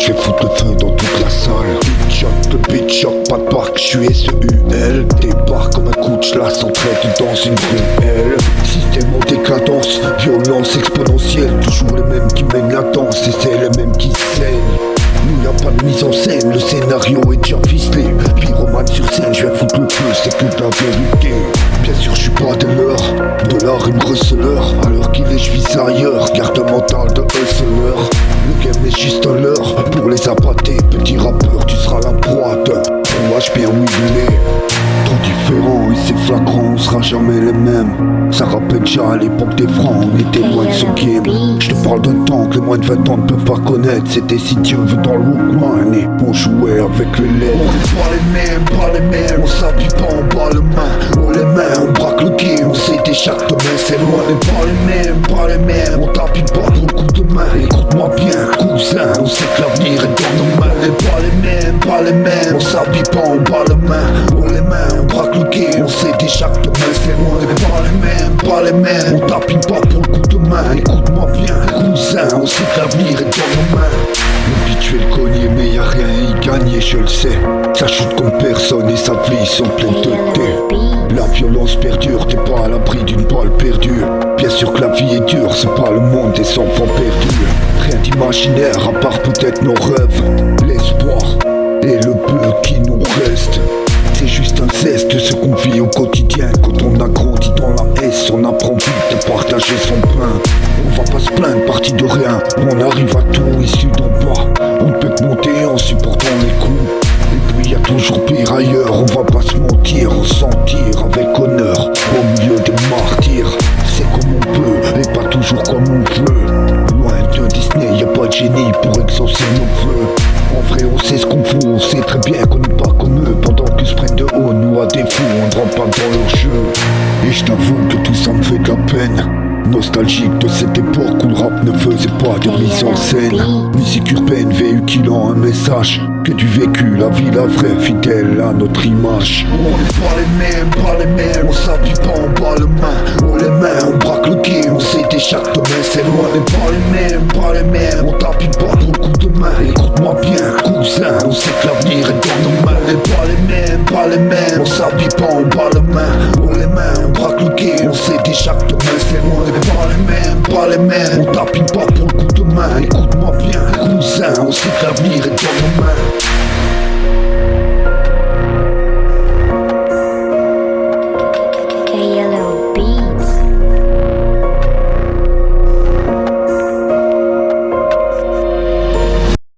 je vais foutre le feu dans toute la salle. Beat shot, pas de parc, je suis SEUL. Débarque comme un coup de chasse, entraide dans une ruelle. Système en décadence, violence exponentielle. Toujours les mêmes qui mènent la danse et c'est les mêmes qui saignent. Nous y'a pas de mise en scène, le scénario est déjà ficelé. Pyromane sur scène, je vais foutre le feu, c'est que de la vérité. Bien sûr je suis pas de l'art une receleur. Alors qu'il est, je vis ailleurs, garde mental de hustler. Le game est juste un leurre, pour les appâtés. Petit rappeur, tu seras la proie de rouage bien huilé. Trop différent et c'est flagrant, on sera jamais les mêmes. Ça rappelle déjà à l'époque des francs, on était loin de ce game. Je te parle d'un temps que les moins de 20 ans ne peuvent pas connaître. C'était si Dieu veut dans le Walkman et on jouait avec les lèvres. On est pas les mêmes, on s'habille pas, on bat le main. On les mains, on braque le game, on sait des chaque demain c'est loin. On est pas les mêmes, on tapit pas pour le coup de main. Écoute-moi bien, cousin, on sait que l'avenir est dans nos mains. On est pas les mêmes, on s'habille pas, on bat le main. On les mains, on braque le game, on sait des chaque demain c'est loin. On est pas les mêmes, on tapine pas pour le coup de main. Écoute-moi bien, cousin, on sait que l'avenir est dans nos mains. L'habituel cogné mais y'a rien à y gagner, je le sais. Ça chute comme personne et sa vie sont pleines de thé. La violence perdure, t'es pas à l'abri d'une balle perdue. Bien sûr que la vie est dure, c'est pas le monde des enfants perdus. Rien d'imaginaire à part peut-être nos rêves. L'espoir et le peu qui nous reste. C'est juste un zeste, ce qu'on vit au quotidien. Quand on a grandi dans la S, on apprend vite de partager son pain. On va pas se plaindre, parti de rien. On arrive à tout, issu d'en bas. On ne peut que monter en supportant les coups. Et puis y a toujours pire ailleurs, on va pas se mentir. Ressentir avec honneur, au milieu des martyrs. C'est comme on peut, et pas toujours comme on veut. Loin de Disney, y a pas de génie pour exaucer nos vœux. En vrai on sait ce qu'on fout, on sait très bien qu'on n'est pas comme eux. Pendant qu'ils se prennent de haut, nous à défaut, on ne rentre pas dans leur jeu. Et je t'avoue que tout ça me fait de la peine. Nostalgique de cette époque où le rap ne faisait pas de mise en scène. Musique urbaine véhiculant un message que du vécu, la vie, la vraie, fidèle à notre image. On est pas les mêmes, on s'habille pas, on bat le main. On les mains, on braque le game, on sait des chaque demain c'est loin. On est pas les mêmes, on tapine pas pour le coup de main. Écoute-moi bien, cousin, on sait que l'avenir est dans nos mains. On est pas les mêmes, on s'habille pas, on bat le main. On les mains, on braque le game, on sait des chaque demain c'est loin. Pas les mêmes, on tapine pas pour le coup de main. Écoute-moi bien, cousin, on sait que l'avenir est dans nos mains. Hey, hello, B.